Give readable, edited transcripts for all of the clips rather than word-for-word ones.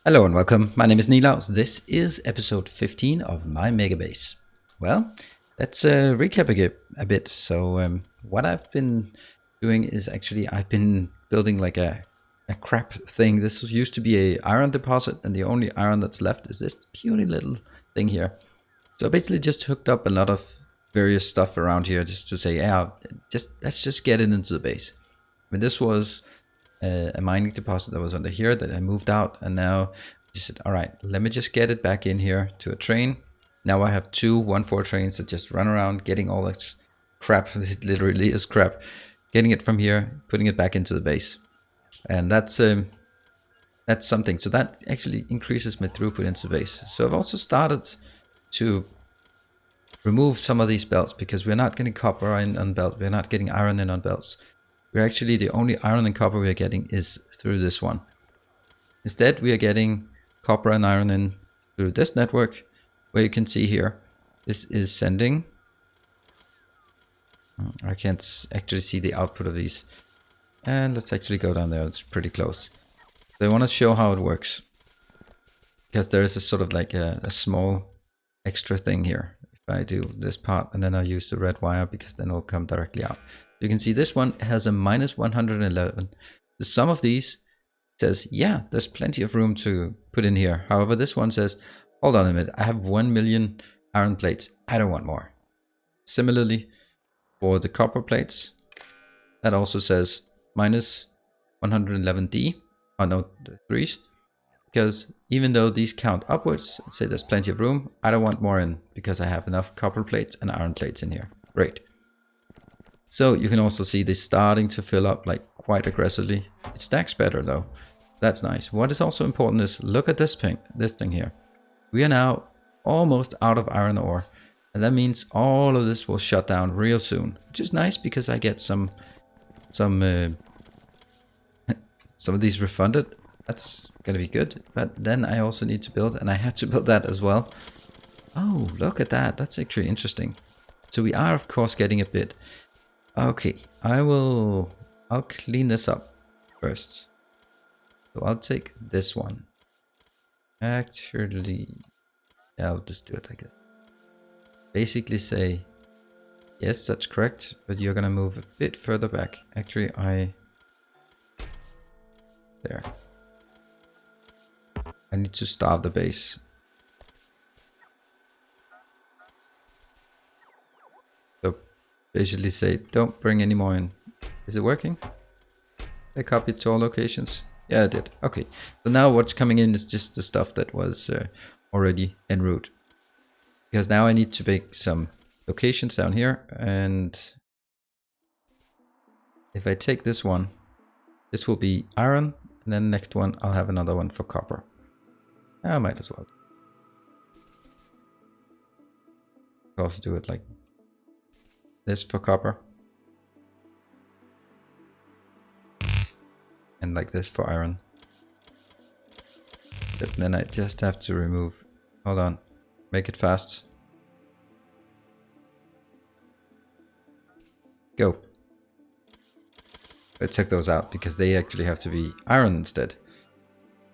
Hello and welcome. My name is Nilaus. This is episode 15 of my Megabase. Well, let's recap a bit. So what I've been doing is actually I've been building like a crap thing. This used to be a iron deposit, and the only iron that's left is this puny little thing here. So I basically just hooked up a lot of various stuff around here just to say, yeah, let's just get it into the base. I mean, this was a mining deposit that was under here that I moved out, and now I said, all right, let me just get it back in here to a train. Now I have two 1-4 trains that just run around getting all this crap. It literally is crap. Getting it from here, putting it back into the base, and that's something. So that actually increases my throughput into the base. So I've also started to remove some of these belts because we're not getting copper in on belt. We're not getting iron in on belts. We're actually, the only iron and copper we are getting is through this one. Instead, we are getting copper and iron in through this network, where you can see here, this is sending. I can't actually see the output of these. And let's actually go down there. It's pretty close. So I want to show how it works, because there is a sort of like a small extra thing here. If I do this part and then I use the red wire, because then it'll come directly out. You can see this one has a minus 111. The sum of these says, yeah, there's plenty of room to put in here. However, this one says, hold on a minute, I have 1 million iron plates. I don't want more. Similarly, for the copper plates, that also says minus 111D. Oh no, the 3s. Because even though these count upwards, say there's plenty of room, I don't want more in, because I have enough copper plates and iron plates in here. Great. So you can also see this starting to fill up like quite aggressively. It stacks better though. That's nice. What is also important is look at this thing here. We are now almost out of iron ore, and that means all of this will shut down real soon, which is nice because I get some of these refunded. That's gonna be good. But then I also need to build, and I had to build that as well. Oh, look at that. That's actually interesting. So we are of course getting a bit. Okay, I'll clean this up first. So I'll take this one. Actually, yeah, I'll just do it like this. Basically say, yes, that's correct, but you're gonna move a bit further back. Actually, there. I need to starve the base. So basically say, don't bring any more in. Is it working? I copied to all locations. Yeah, I did. Okay. So now what's coming in is just the stuff that was already en route. Because now I need to make some locations down here. And if I take this one, this will be iron. And then the next one, I'll have another one for copper. I might as well. I'll also do it like this for copper. And like this for iron. But then I just have to remove. Hold on. Make it fast. Go. I took those out because they actually have to be iron instead.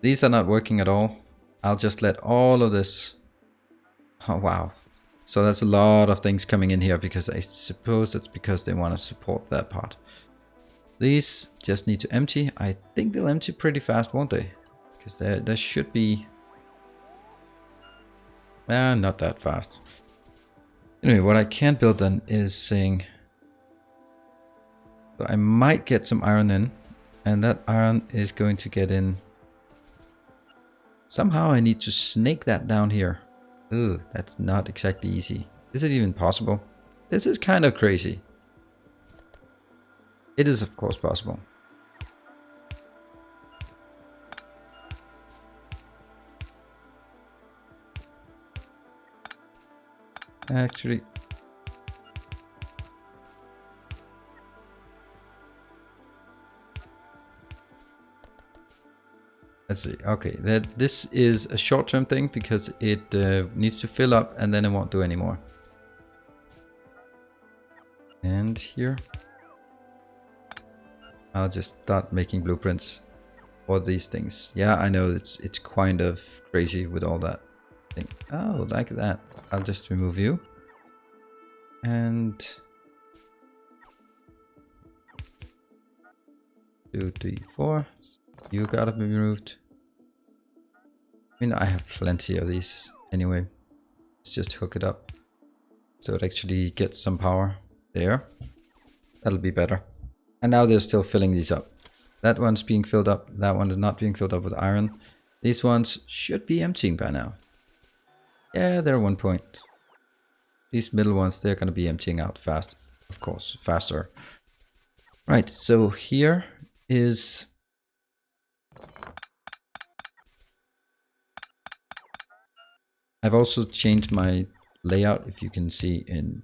These are not working at all. I'll just let all of this. Oh wow. So that's a lot of things coming in here, because I suppose that's because they want to support that part. These just need to empty. I think they'll empty pretty fast, won't they? Because there should be... not that fast. Anyway, what I can build then is saying... So I might get some iron in. And that iron is going to get in... Somehow I need to snake that down here. Ooh, that's not exactly easy. Is it even possible? This is kind of crazy. It is of course possible. Actually, let's see. Okay, this is a short-term thing because it needs to fill up and then it won't do anymore. And here, I'll just start making blueprints or these things. Yeah, I know it's kind of crazy with all that thing. Oh, like that. I'll just remove you. And 2, 3, 4. You gotta be removed. I mean, I have plenty of these anyway. Let's just hook it up so it actually gets some power there. That'll be better. And now they're still filling these up. That one's being filled up. That one is not being filled up with iron. These ones should be emptying by now. Yeah, they're 1 point. These middle ones, they're going to be emptying out fast. Of course, faster. Right, so here is... I've also changed my layout, if you can see in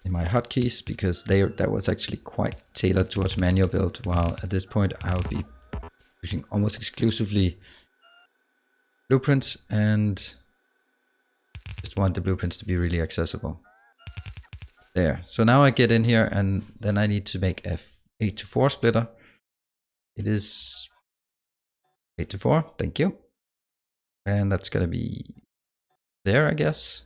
my hotkeys, because that was actually quite tailored towards manual build, while at this point I'll be using almost exclusively blueprints and just want the blueprints to be really accessible. There. So now I get in here and then I need to make a 8-to-4 splitter. It is 8-to-4. Thank you. And that's going to be there, I guess.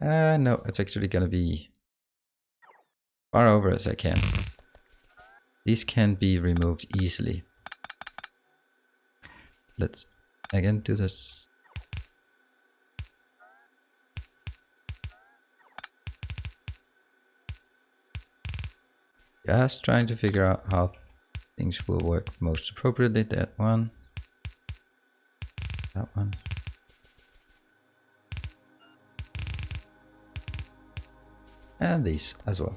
No, it's actually going to be far over as I can. These can be removed easily. Let's again do this. Just trying to figure out how things will work most appropriately. That one. That one. And these as well.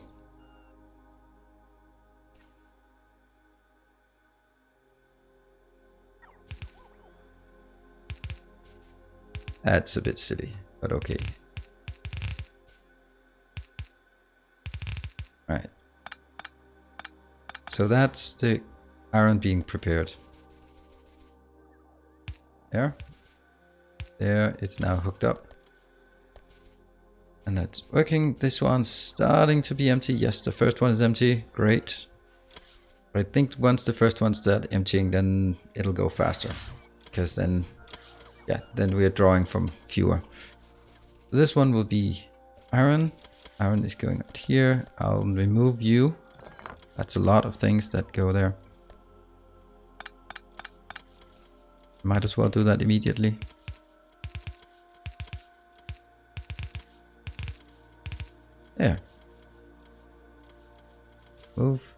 That's a bit silly, but okay. Right. So that's the iron being prepared. There. There, it's now hooked up. And that's working. This one's starting to be empty. Yes, the first one is empty. Great. I think once the first one starts emptying, then it'll go faster. Because then, yeah, then we're drawing from fewer. So this one will be iron. Iron is going out here. I'll remove you. That's a lot of things that go there. Might as well do that immediately. There. Move,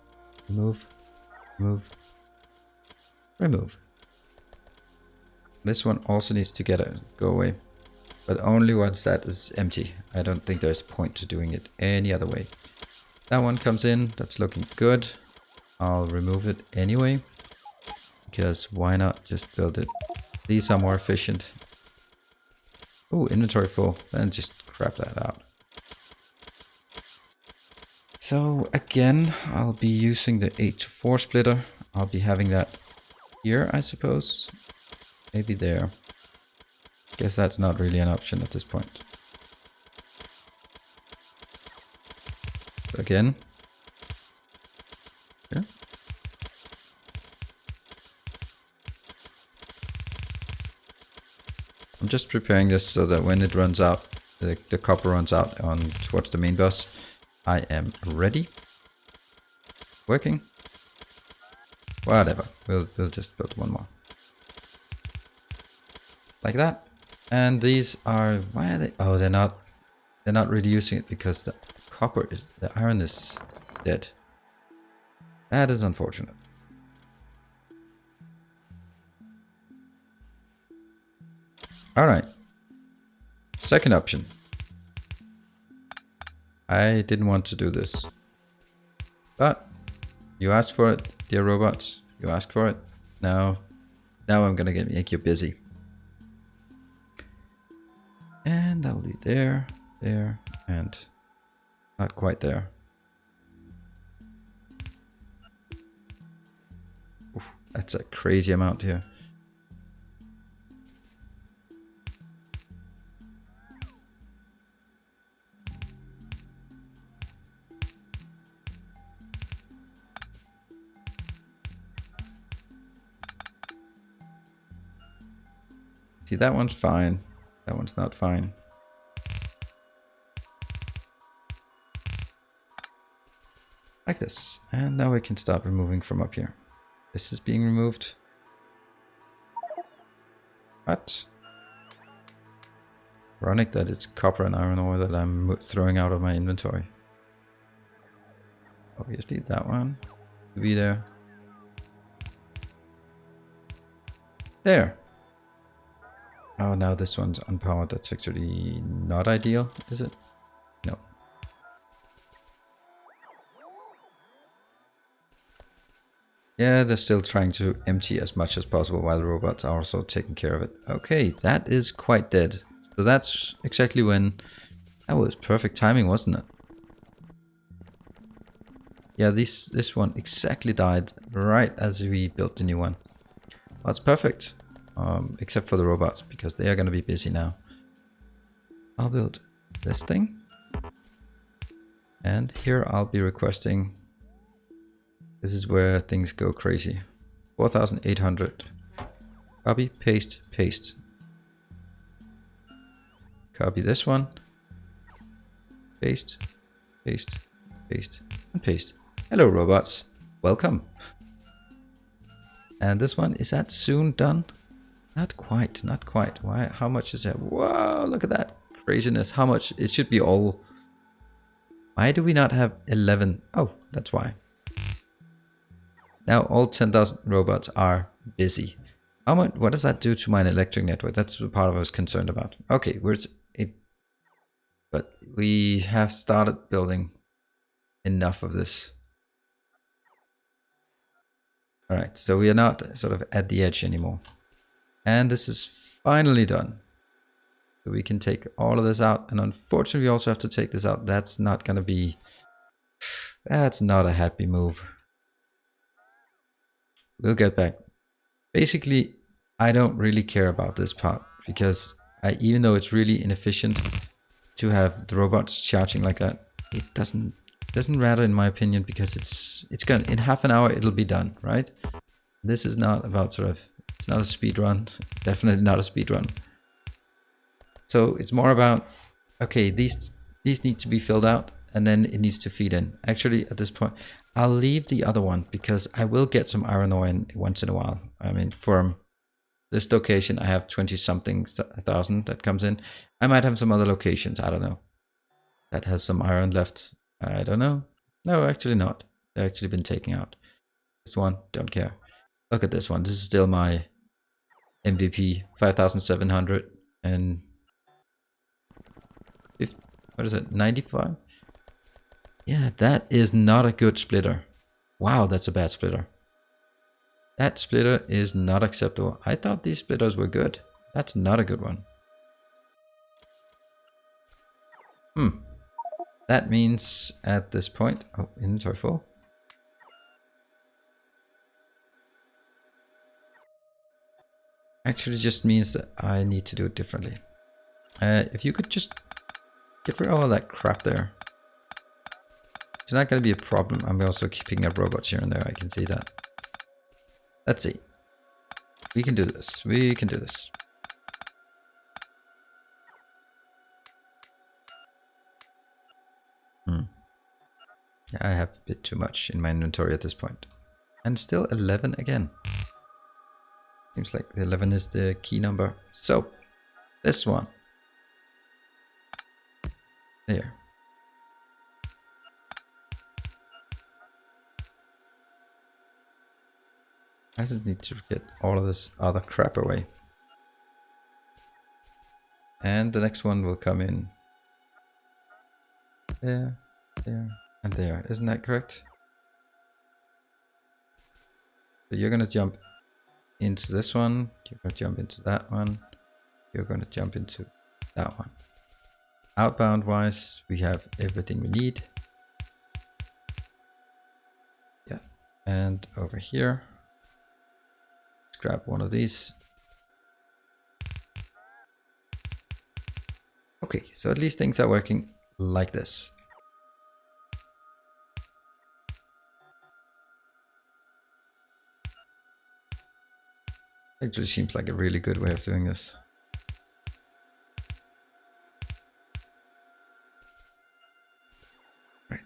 remove, remove, remove. This one also needs to go away, but only once that is empty. I don't think there's a point to doing it any other way. That one comes in, that's looking good. I'll remove it anyway, because why not just build it? These are more efficient. Oh, inventory full, then just crap that out. So again, I'll be using the 8-to-4 splitter. I'll be having that here, I suppose. Maybe there. Guess that's not really an option at this point. So again. Here. I'm just preparing this so that when it runs out, the copper runs out on towards the main bus, I am ready. Working. Whatever. We'll just build one more. Like that. And these are, why are they? Oh, they're not really using it because the iron is dead. That is unfortunate. All right. Second option. I didn't want to do this, but you asked for it, dear robots. You asked for it. Now I'm gonna make you busy. And that'll be there, there, and not quite there. Oof, that's a crazy amount here. See, that one's fine. That one's not fine. Like this. And now we can start removing from up here. This is being removed. What? Ironic that it's copper and iron ore that I'm throwing out of my inventory. Obviously that one to be there. There. Oh, now this one's unpowered. That's actually not ideal, is it? No. Yeah, they're still trying to empty as much as possible while the robots are also taking care of it. Okay, that is quite dead. So that's exactly when... That was perfect timing, wasn't it? Yeah, this one exactly died right as we built the new one. That's perfect. Except for the robots, because they are going to be busy now. I'll build this thing. And here I'll be requesting... This is where things go crazy. 4,800. Copy, paste, paste. Copy this one. Paste, paste, paste, and paste. Hello robots, welcome. And this one, is that soon done? Not quite, not quite. Why? How much is that? Wow, look at that craziness. How much? It should be all... Why do we not have 11? Oh, that's why. Now all 10,000 robots are busy. How much? What does that do to my electric network? That's the part I was concerned about. Okay, but we have started building enough of this. All right, so we are not sort of at the edge anymore. And this is finally done. So we can take all of this out. And unfortunately, we also have to take this out. That's not going to be... That's not a happy move. We'll get back. Basically, I don't really care about this part. Because even though it's really inefficient to have the robots charging like that, it doesn't matter in my opinion, because it's gonna, in half an hour it'll be done, right? This is not about sort of, it's not a speed run, definitely not a speed run. So it's more about, okay, these need to be filled out and then it needs to feed in. Actually, at this point, I'll leave the other one because I will get some iron ore in once in a while. I mean, for this location, I have 20 something thousand that comes in. I might have some other locations, I don't know, that has some iron left. I don't know. No, actually not. They've actually been taken out. This one, don't care. Look at this one. This is still my MVP. 5,700 and... What is it? 95? Yeah, that is not a good splitter. Wow, that's a bad splitter. That splitter is not acceptable. I thought these splitters were good. That's not a good one. That means at this point... Oh, inventory full. Actually just means that I need to do it differently. If you could just get rid of all that crap there. It's not going to be a problem. I'm also keeping up robots here and there. I can see that. Let's see. We can do this. We can do this. I have a bit too much in my inventory at this point. And still 11 again. Seems like the 11 is the key number. So, this one. There. I just need to get all of this other crap away. And the next one will come in there, there, and there. Isn't that correct? So you're going to jump into this one. You're going to jump into that one. You're going to jump into that one. Outbound wise, we have everything we need. Yeah. And over here, let's grab one of these. Okay, so at least things are working like this. Actually seems like a really good way of doing this.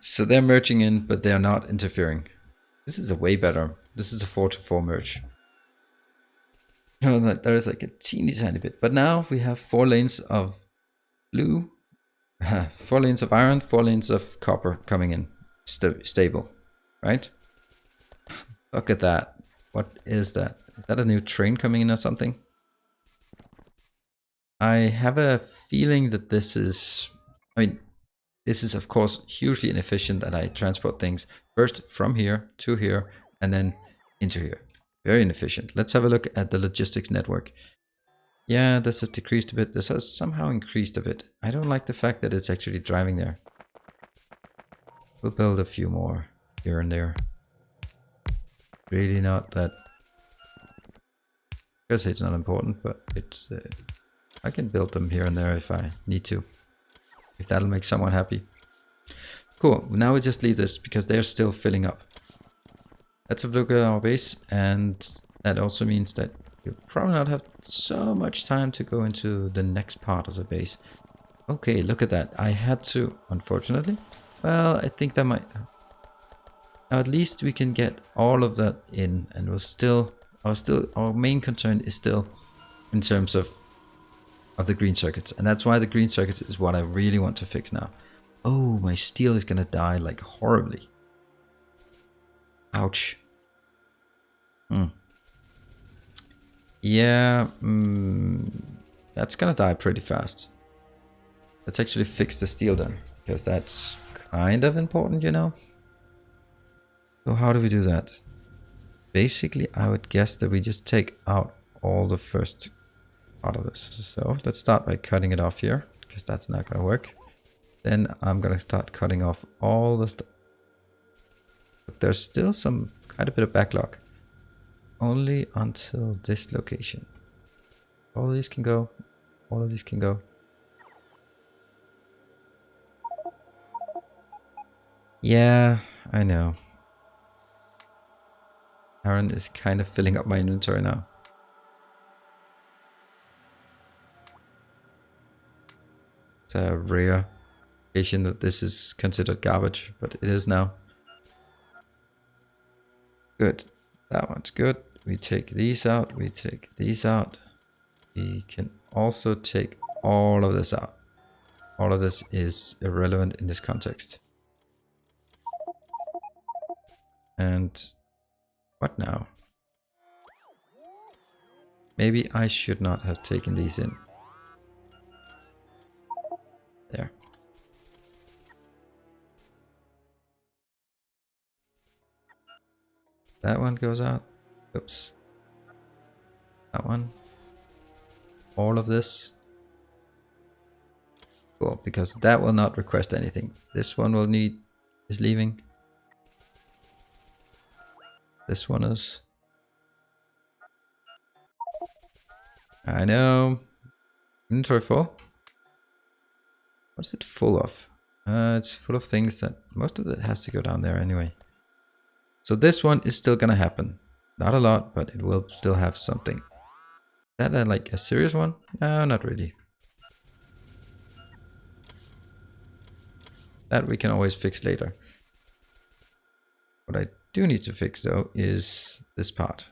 So they're merging in, but they're not interfering. This is a way better. This is a 4-to-4 merge. No, there is like a teeny tiny bit. But now we have 4 lanes of blue, 4 lanes of iron, 4 lanes of copper coming in. Stable, right? Look at that. What is that? Is that a new train coming in or something? I have a feeling that this is... I mean, this is of course hugely inefficient that I transport things first from here to here and then into here. Very inefficient. Let's have a look at the logistics network. Yeah, this has decreased a bit. This has somehow increased a bit. I don't like the fact that it's actually driving there. We'll build a few more here and there. Really not that... I say it's not important, but it's... I can build them here and there if I need to. If that'll make someone happy. Cool, now we just leave this because they're still filling up. Let's have a look at our base, and that also means that you'll probably not have so much time to go into the next part of the base. Okay, look at that. I had to, unfortunately. Well, I think that might... Now at least we can get all of that in, and we'll still... Our main concern is still in terms of the green circuits, and that's why the green circuits is what I really want to fix now. Oh, my steel is gonna die like horribly. Ouch. Yeah, that's gonna die pretty fast. Let's actually fix the steel then, because that's kind of important, you know. So how do we do that? Basically, I would guess that we just take out all the first part of this. So let's start by cutting it off here, because that's not gonna work. Then I'm gonna start cutting off all the stuff. But there's still quite a bit of backlog. Only until this location. All of these can go. All of these can go. Yeah, I know. Iron is kind of filling up my inventory now. It's a rare occasion that this is considered garbage, but it is now. Good. That one's good. We take these out. We take these out. We can also take all of this out. All of this is irrelevant in this context. And what now? Maybe I should not have taken these in. There. That one goes out. Oops. That one. All of this. Cool, because that will not request anything. This one will need is leaving. This one is. I know. Inventory full. What's it full of? It's full of things that most of it has to go down there anyway. So this one is still gonna happen. Not a lot, but it will still have something. Is that like a serious one? No, not really. That we can always fix later. What I do need to fix though is this part.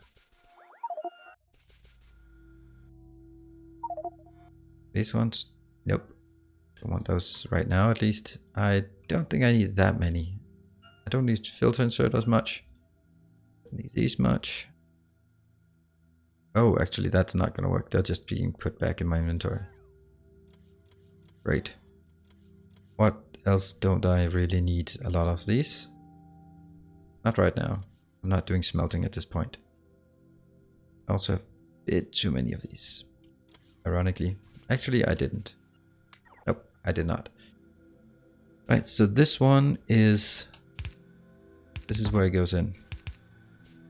These ones? Nope. Don't want those right now at least. I don't think I need that many. I don't need filter insert as much. Don't need these much. Oh, actually that's not gonna work. They're just being put back in my inventory. Great. What else don't I really need a lot of these? Not right now. I'm not doing smelting at this point. I also have a bit too many of these. Ironically. Actually, I didn't. Nope, I did not. Right, so this one is... This is where it goes in.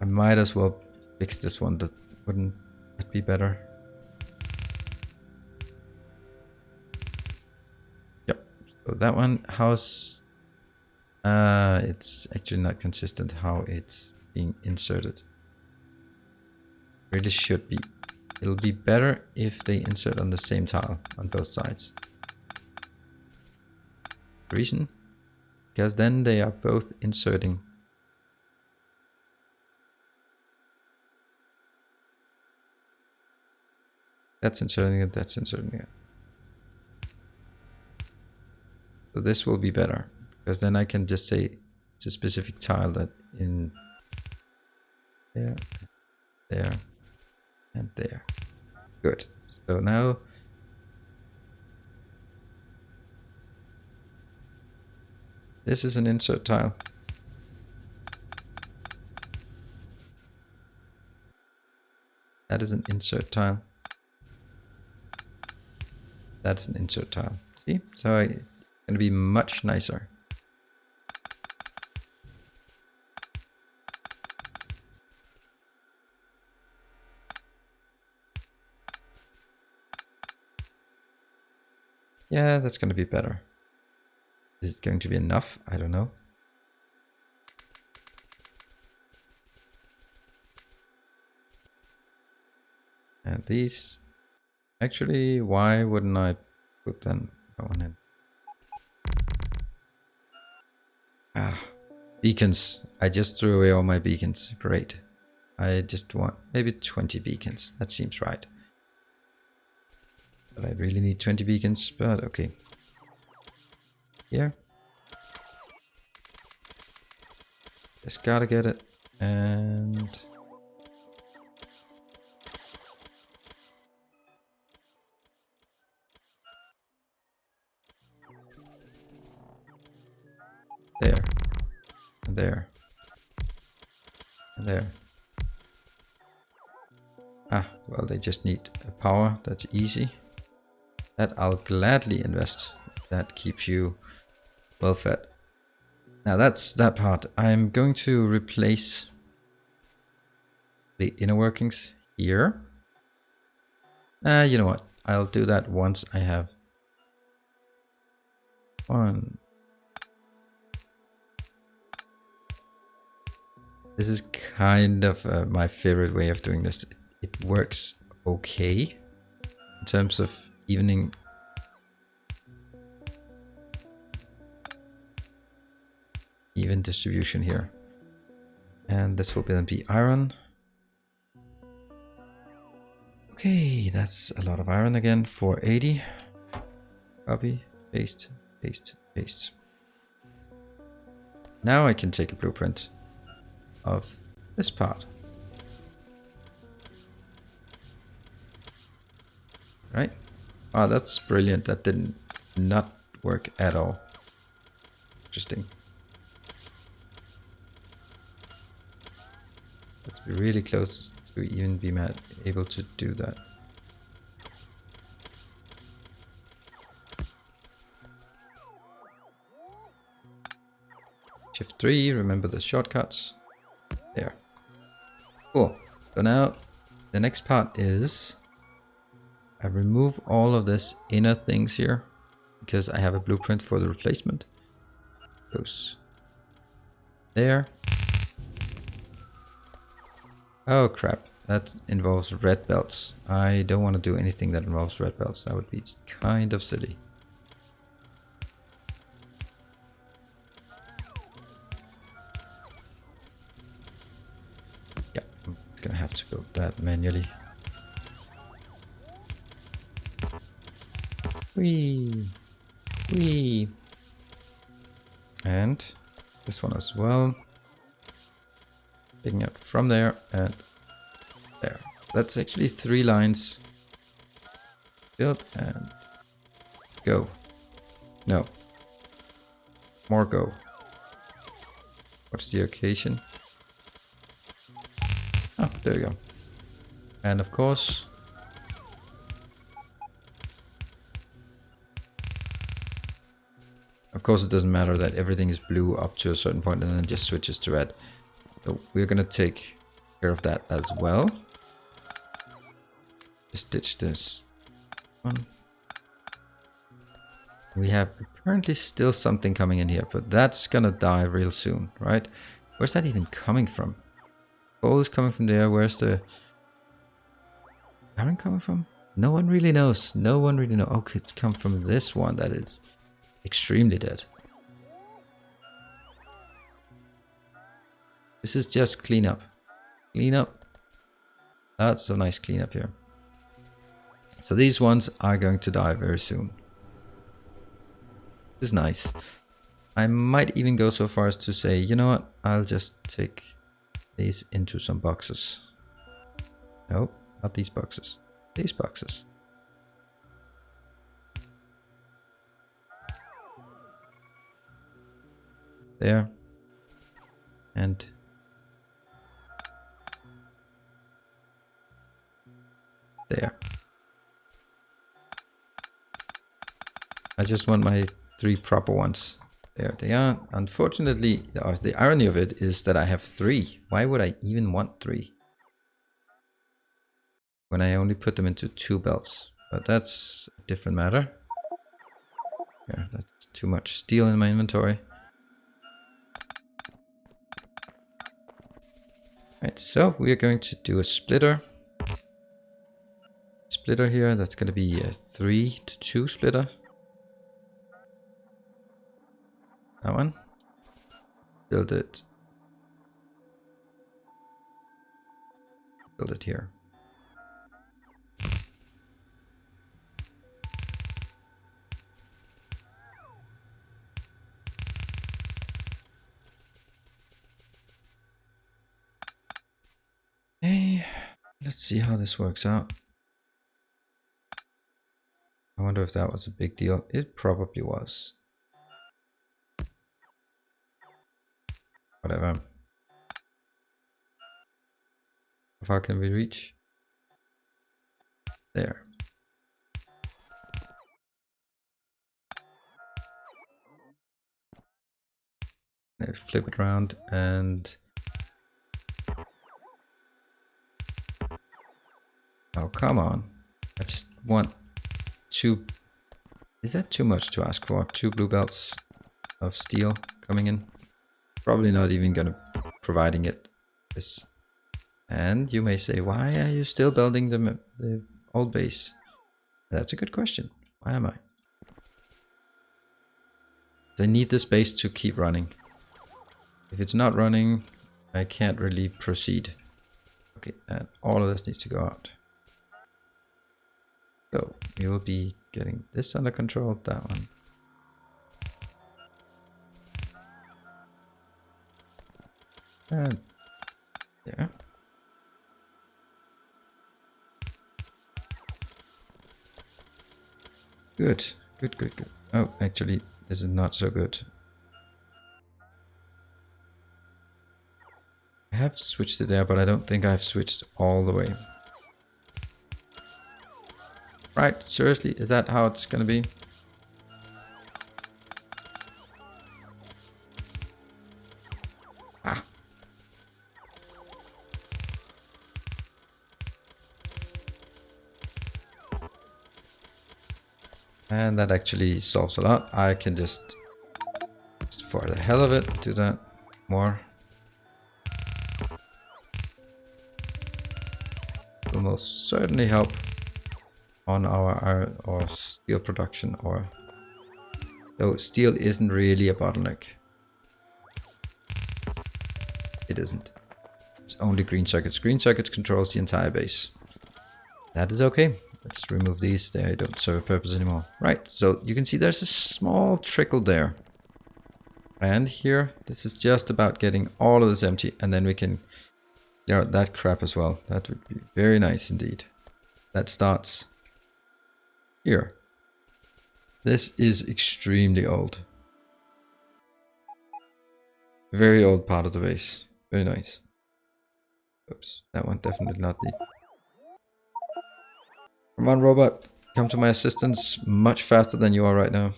I might as well fix this one. That wouldn't that be better? Yep. So that one, how's... it's actually not consistent how it's being inserted. Really should be. It'll be better if they insert on the same tile on both sides. Reason? because then they are both inserting. That's inserting it, that's inserting it. So this will be better, because then I can just say it's a specific tile that in there, there, and there. Good. So now this is an insert tile. That is an insert tile. That's an insert tile. See? So it's going to be much nicer. Yeah, that's going to be better. Is it going to be enough? I don't know. And these, actually, why wouldn't I put them that one in? Ah, beacons. I just threw away all my beacons. Great. I just want maybe 20 beacons. That seems right. But I really need 20 beacons, but okay. Here. Just gotta get it. And there. And there. And there. Ah, well, they just need a power. That's easy. That I'll gladly invest. That keeps you well fed. Now that's that part. I'm going to replace the inner workings here. You know what? I'll do that once I have one. This is kind of my favorite way of doing this. It works okay in terms of evening. Even distribution here. And this will then be iron. Okay, that's a lot of iron again. 480. Copy, paste, paste, paste. Now I can take a blueprint of this part. Right? Oh, that's brilliant. That did not work at all. Interesting. Let's be really close to even be able to do that. Shift 3, remember the shortcuts. There. Cool. So now the next part is I remove all of this inner things here because I have a blueprint for the replacement. Goes there. Oh crap, that involves red belts. I don't want to do anything that involves red belts. That would be kind of silly. Yeah, I'm gonna have to build that manually. Whee! Whee! And this one as well. Picking up from there and there. That's actually 3 lines. Build and go. No. More go. What's the occasion? Oh, there we go. And of course, it doesn't matter that everything is blue up to a certain point and then it just switches to red. So we're gonna take care of that as well. Just stitch this one. We have apparently still something coming in here, but that's gonna die real soon, right? Where's that even coming from? Coal is coming from there. Where's the iron coming from? No one really knows. No one really knows. Okay, it's come from this one that is extremely dead. This is just cleanup. Cleanup. Lots of nice cleanup here. So these ones are going to die very soon. This is nice. I might even go so far as to say, you know what? I'll just take these into some boxes. Nope, not these boxes. These boxes. There. And there. I just want my 3 proper ones. There they are. Unfortunately, the irony of it is that I have 3. Why would I even want 3? When I only put them into 2 belts. But that's a different matter. Yeah, that's too much steel in my inventory. Right, so we are going to do a splitter. Splitter here, that's going to be a 3-to-2 splitter. That one. Build it. Build it here. Okay, let's see how this works out. I wonder if that was a big deal. It probably was. Whatever. How far can we reach? There. Let's flip it around and... Oh, come on. I just want 2... Is that too much to ask for? 2 blue belts of steel coming in? Probably not even gonna providing it this. And you may say, why are you still building the old base? That's a good question. Why am I? I need this base to keep running. If it's not running, I can't really proceed. Okay, and all of this needs to go out. So we will be getting this under control, that one. And there. Good, good, good, good. Oh, actually, this is not so good. I have switched it there, but I don't think I've switched all the way. Right, seriously, is that how it's gonna be? Ah. And that actually solves a lot. I can just for the hell of it, do that more. Will most certainly help on our steel production, or though steel isn't really a bottleneck. It isn't. It's only green circuits. Green circuits controls the entire base. That is okay. Let's remove these. They don't serve a purpose anymore. Right, so you can see there's a small trickle there. And here, this is just about getting all of this empty, and then we can clear out that crap as well. That would be very nice indeed. That starts here. This is extremely old. Very old part of the base. Very nice. Oops, that one definitely not the... Come on, robot. Come to my assistance much faster than you are right now.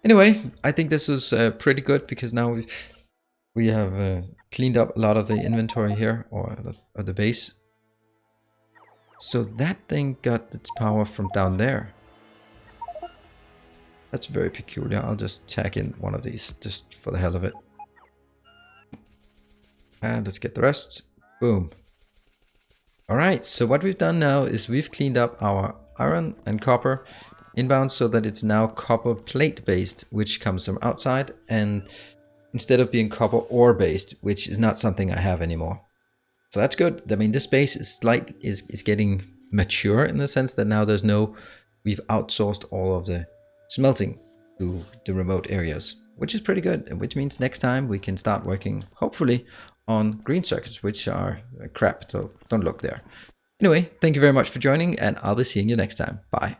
Anyway, I think this was pretty good, because now we have cleaned up a lot of the inventory here, or the base. So that thing got its power from down there. That's very peculiar. I'll just tag in one of these just for the hell of it. And let's get the rest. Boom. Alright, so what we've done now is we've cleaned up our iron and copper inbound so that it's now copper plate based, which comes from outside, and instead of being copper ore based, which is not something I have anymore. So that's good. I mean, this space is getting mature in the sense that now we've outsourced all of the smelting to the remote areas, which is pretty good. And which means next time we can start working, hopefully, on green circuits, which are crap. So don't look there. Anyway, thank you very much for joining, and I'll be seeing you next time. Bye.